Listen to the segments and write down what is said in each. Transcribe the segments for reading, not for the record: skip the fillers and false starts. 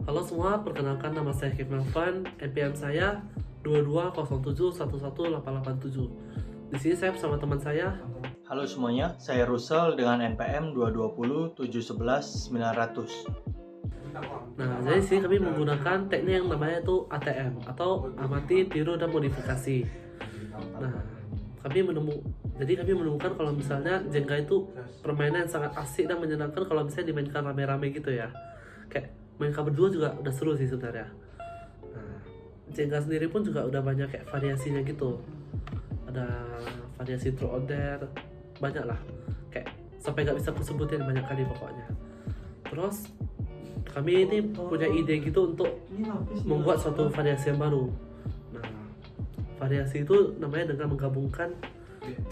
Halo semua, perkenalkan nama saya Kif Melvan, NPM saya 2207118887. Di sini saya bersama teman saya. Halo semuanya, saya Russell dengan NPM 220711900. Nah, jadi sini kami menggunakan teknik yang namanya itu ATM atau amati, tiru, dan modifikasi. Nah, jadi kami menemukan kalau misalnya Jenga itu permainan yang sangat asik dan menyenangkan kalau misalnya dimainkan rame-rame gitu ya. Kayak main berdua juga udah seru sih sebenarnya. Nah, Jenga sendiri pun juga udah banyak kayak variasinya gitu. Ada variasi true or dare, banyak lah. Kayak sampai nggak bisa aku sebutin banyak kali pokoknya. Terus kami ini punya ide gitu untuk membuat suatu variasi yang baru. Nah, variasi itu namanya dengan menggabungkan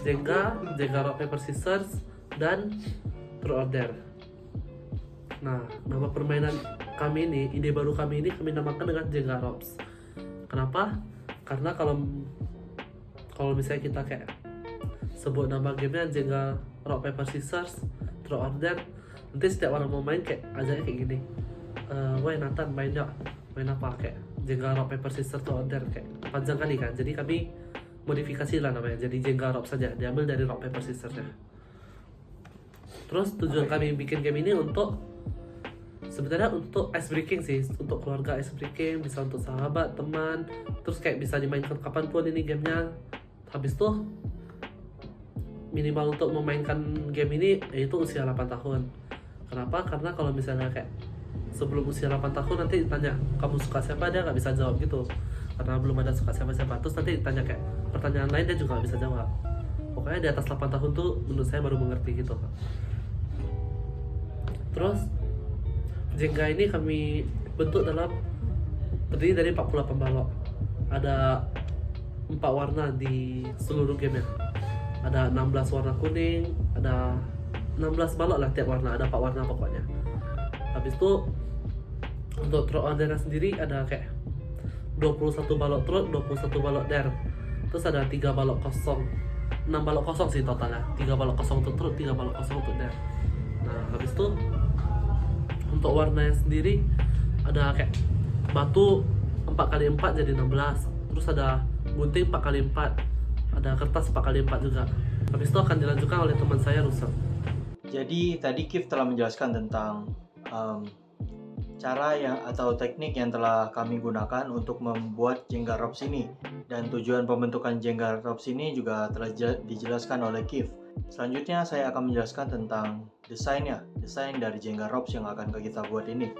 Jenga rock paper scissors, dan true or dare. Nah, nama permainan kami ini, ide baru kami ini kami namakan dengan Jenga Ropes. Kenapa? Karena kalau misalnya kita kayak sebut nama gamenya Jenga rock paper scissors, true or dare, nanti setiap orang mau main kayak ajaknya kayak gini. Woi Nathan, main apa kayak Jenga rock paper scissors true or dare, kayak panjang kali kan. Jadi kami modifikasi lah namanya, jadi Jenga rock saja, diambil dari rock paper scissors ya. Terus tujuan kami bikin game ini sebenarnya untuk ice breaking sih, untuk keluarga ice breaking, bisa untuk sahabat, teman, terus kayak bisa dimainkan kapanpun ini gamenya. Habis itu minimal untuk memainkan game ini yaitu usia 8 tahun. Kenapa? Karena kalau misalnya kayak sebelum usia 8 tahun nanti ditanya kamu suka siapa, dia nggak bisa jawab gitu, karena belum ada suka siapa-siapa. Terus nanti ditanya kayak pertanyaan lain, dia juga nggak bisa jawab. Pokoknya di atas 8 tahun tuh menurut saya baru mengerti gitu. Terus Jenga ini kami bentuk terdiri dari 48 balok. Ada 4 warna di seluruh game ya. Ada 16 warna kuning, ada 16 balok lah tiap warna, ada 4 warna pokoknya. Habis itu untuk true or dare sendiri ada kayak 21 balok true, 21 balok dare. Terus ada 3 balok kosong, 6 balok kosong sih totalnya. 3 balok kosong untuk true, 3 balok kosong untuk dare. Nah, habis itu untuk warnanya sendiri ada kayak batu 4x4 jadi 16. Terus ada gunting 4x4, ada kertas 4x4 juga. Habis itu akan dilanjutkan oleh teman saya Rusak. Jadi tadi Kif telah menjelaskan tentang cara atau teknik yang telah kami gunakan untuk membuat Jenga Ropes ini, dan tujuan pembentukan Jenga Ropes ini juga telah dijelaskan oleh Kif. Selanjutnya saya akan menjelaskan tentang desain dari Jenga Ropes yang akan kita buat ini.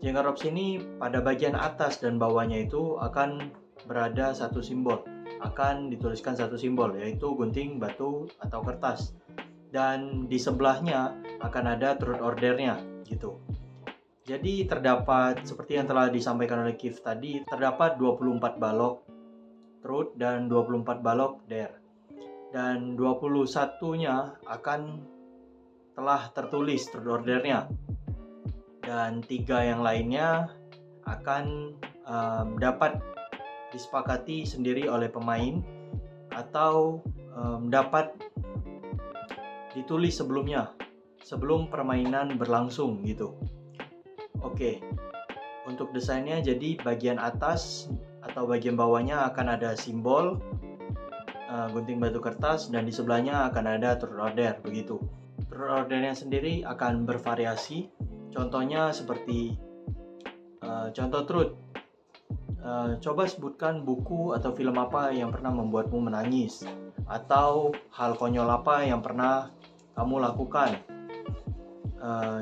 Jenga Ropes ini pada bagian atas dan bawahnya itu akan berada satu simbol, akan dituliskan satu simbol, yaitu gunting, batu, atau kertas. Dan di sebelahnya akan ada truth or dare-nya gitu. Jadi terdapat, seperti yang telah disampaikan oleh Kif tadi, terdapat 24 balok truth dan 24 balok dare. Dan 21-nya akan telah tertulis truth or dare-nya. Dan 3 yang lainnya akan dapat disepakati sendiri oleh pemain atau dapat ditulis sebelum permainan berlangsung gitu. Oke, untuk desainnya jadi bagian atas atau bagian bawahnya akan ada simbol gunting batu kertas, dan di sebelahnya akan ada truth or dare begitu. Truth or dare-nya sendiri akan bervariasi. Contohnya seperti contoh truth. Coba sebutkan buku atau film apa yang pernah membuatmu menangis, atau hal konyol apa yang pernah kamu lakukan.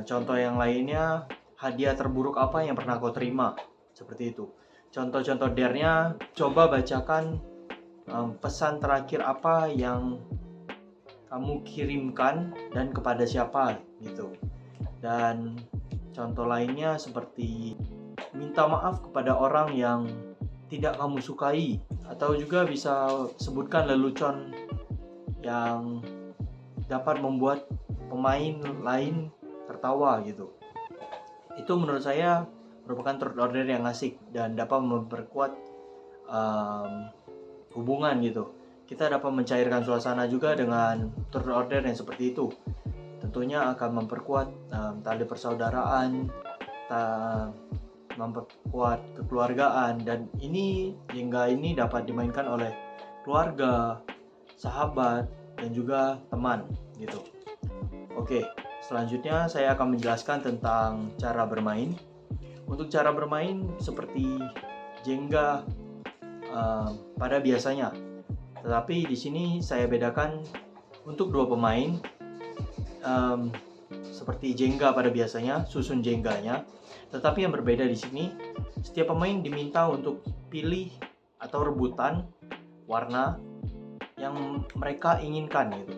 Contoh yang lainnya, hadiah terburuk apa yang pernah kau terima, seperti itu. Contoh-contoh dare-nya, coba bacakan pesan terakhir apa yang kamu kirimkan dan kepada siapa gitu. Dan contoh lainnya seperti minta maaf kepada orang yang tidak kamu sukai, atau juga bisa sebutkan lelucon yang dapat membuat pemain lain tertawa gitu. Itu menurut saya merupakan truth or dare yang asik dan dapat memperkuat hubungan gitu. Kita dapat mencairkan suasana juga dengan truth or dare yang seperti itu. Tentunya akan memperkuat tali persaudaraan, memperkuat kekeluargaan, dan ini Jenga ini dapat dimainkan oleh keluarga, sahabat, dan juga teman gitu. Oke, selanjutnya saya akan menjelaskan tentang cara bermain. Untuk cara bermain seperti Jenga pada biasanya, tetapi di sini saya bedakan untuk dua pemain. Seperti Jenga pada biasanya, susun Jengganya, tetapi yang berbeda di sini, setiap pemain diminta untuk pilih atau rebutan warna yang mereka inginkan gitu.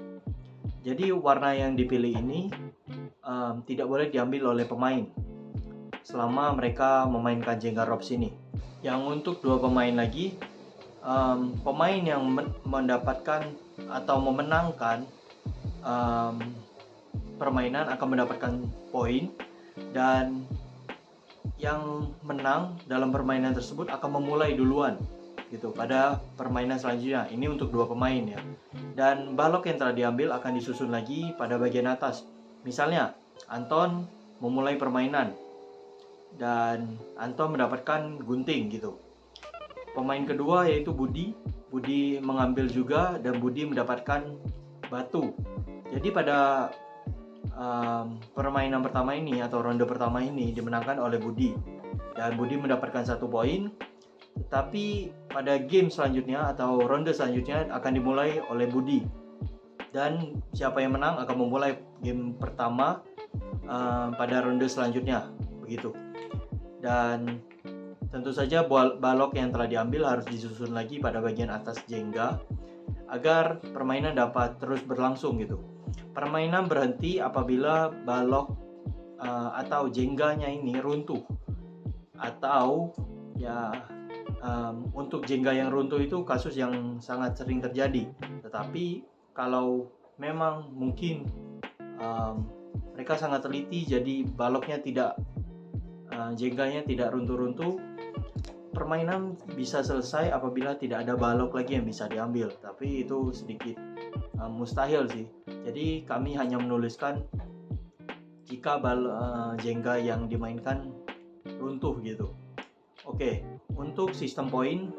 Jadi warna yang dipilih ini tidak boleh diambil oleh pemain selama mereka memainkan Jenga Robs ini. Yang untuk dua pemain lagi, pemain yang mendapatkan atau memenangkan permainan akan mendapatkan poin, dan yang menang dalam permainan tersebut akan memulai duluan gitu pada permainan selanjutnya. Ini untuk dua pemain ya. Dan balok yang telah diambil akan disusun lagi pada bagian atas. Misalnya Anton memulai permainan dan Anton mendapatkan gunting gitu. Pemain kedua yaitu Budi mengambil juga dan Budi mendapatkan batu. Jadi pada permainan pertama ini atau ronde pertama ini dimenangkan oleh Budi, dan Budi mendapatkan 1 poin. Tetapi pada game selanjutnya atau ronde selanjutnya akan dimulai oleh Budi, dan siapa yang menang akan memulai game pertama pada ronde selanjutnya begitu. Dan tentu saja balok yang telah diambil harus disusun lagi pada bagian atas Jenga agar permainan dapat terus berlangsung gitu. Permainan berhenti apabila balok atau Jengganya ini runtuh, atau ya untuk Jenga yang runtuh itu kasus yang sangat sering terjadi. Tetapi kalau memang mungkin mereka sangat teliti jadi baloknya tidak Jengganya tidak runtuh-runtuh, permainan bisa selesai apabila tidak ada balok lagi yang bisa diambil. Tapi itu sedikit mustahil sih. Jadi kami hanya menuliskan jika Jenga yang dimainkan runtuh gitu. Oke, untuk sistem poin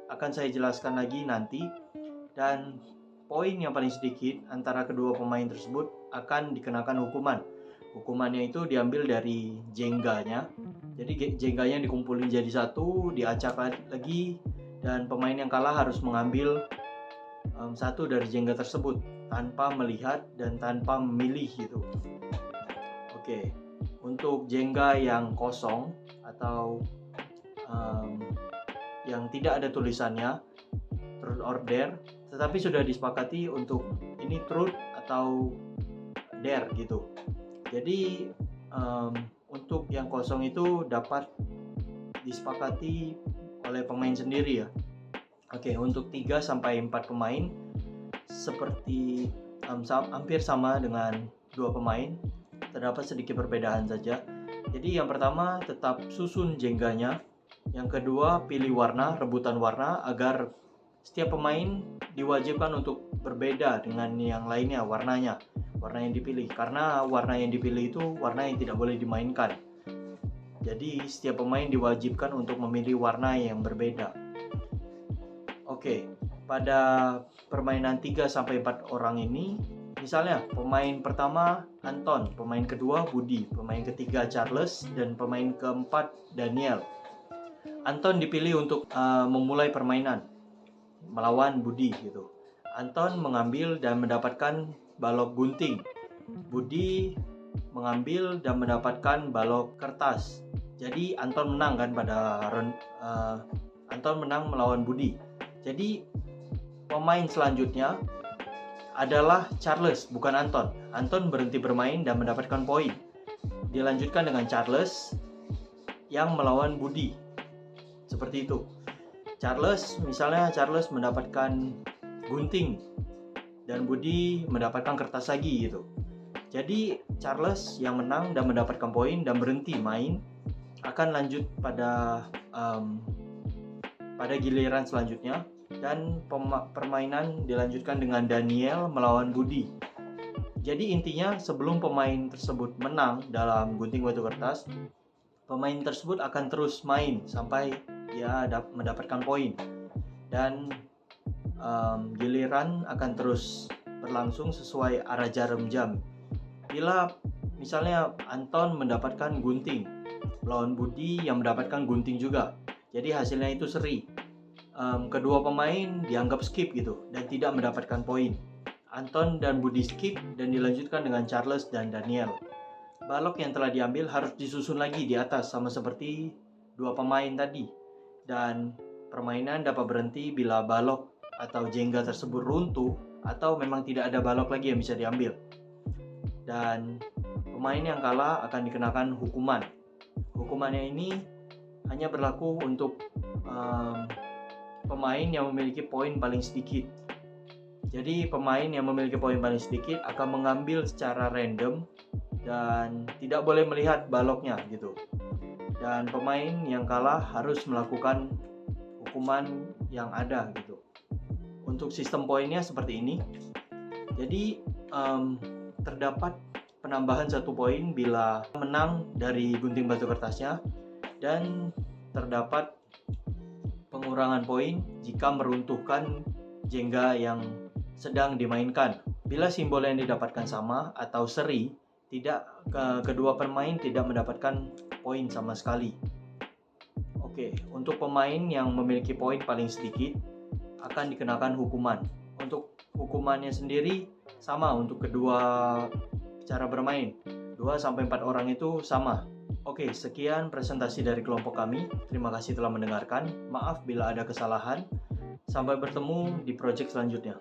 akan saya jelaskan lagi nanti, dan poin yang paling sedikit antara kedua pemain tersebut akan dikenakan hukuman. Hukumannya itu diambil dari Jengganya. Jadi Jengganya dikumpulin jadi satu, diacak lagi, dan pemain yang kalah harus mengambil satu dari Jenga tersebut tanpa melihat dan tanpa memilih gitu. Oke, untuk Jenga yang kosong atau yang tidak ada tulisannya truth or dare, tetapi sudah disepakati untuk ini truth atau dare gitu. Jadi untuk yang kosong itu dapat disepakati oleh pemain sendiri ya. Oke, untuk 3-4 pemain seperti hampir sama dengan 2 pemain, terdapat sedikit perbedaan saja. Jadi yang pertama tetap susun Jengganya, yang kedua pilih warna, rebutan warna, agar setiap pemain diwajibkan untuk berbeda dengan yang lainnya warna yang dipilih, karena warna yang dipilih itu warna yang tidak boleh dimainkan. Jadi setiap pemain diwajibkan untuk memilih warna yang berbeda. Oke, pada permainan 3-4 orang ini, misalnya pemain pertama Anton, pemain kedua Budi, pemain ketiga Charles, dan pemain keempat Daniel. Anton dipilih untuk memulai permainan melawan Budi gitu. Anton mengambil dan mendapatkan balok gunting. Budi mengambil dan mendapatkan balok kertas. Jadi Anton menang kan Anton menang melawan Budi. Jadi pemain selanjutnya adalah Charles, bukan Anton. Anton berhenti bermain dan mendapatkan poin. Dilanjutkan dengan Charles yang melawan Budi. Seperti itu. Misalnya Charles mendapatkan gunting dan Budi mendapatkan kertas lagi gitu. Jadi Charles yang menang dan mendapatkan poin dan berhenti main akan lanjut pada giliran selanjutnya, dan permainan dilanjutkan dengan Daniel melawan Budi. Jadi intinya sebelum pemain tersebut menang dalam gunting batu kertas, pemain tersebut akan terus main sampai dia mendapatkan poin, dan giliran akan terus berlangsung sesuai arah jarum jam. Bila misalnya Anton mendapatkan gunting, lawan Budi yang mendapatkan gunting juga, jadi hasilnya itu seri. Kedua pemain dianggap skip gitu dan tidak mendapatkan poin. Anton dan Budi skip dan dilanjutkan dengan Charles dan Daniel. Balok yang telah diambil harus disusun lagi di atas sama seperti dua pemain tadi. Dan permainan dapat berhenti bila balok atau jengga tersebut runtuh atau memang tidak ada balok lagi yang bisa diambil. Dan pemain yang kalah akan dikenakan hukuman. Hukumannya ini hanya berlaku untuk pemain yang memiliki poin paling sedikit. Jadi pemain yang memiliki poin paling sedikit akan mengambil secara random dan tidak boleh melihat baloknya gitu. Dan pemain yang kalah harus melakukan hukuman yang ada gitu. Untuk sistem poinnya seperti ini. Jadi terdapat penambahan 1 poin bila menang dari gunting batu kertasnya, dan terdapat pengurangan poin jika meruntuhkan jengga yang sedang dimainkan. Bila simbol yang didapatkan sama atau seri, kedua pemain tidak mendapatkan poin sama sekali. Oke, untuk pemain yang memiliki poin paling sedikit akan dikenakan hukuman. Untuk hukumannya sendiri sama untuk kedua cara bermain. 2-4 orang itu sama. Oke, sekian presentasi dari kelompok kami. Terima kasih telah mendengarkan. Maaf bila ada kesalahan. Sampai bertemu di project selanjutnya.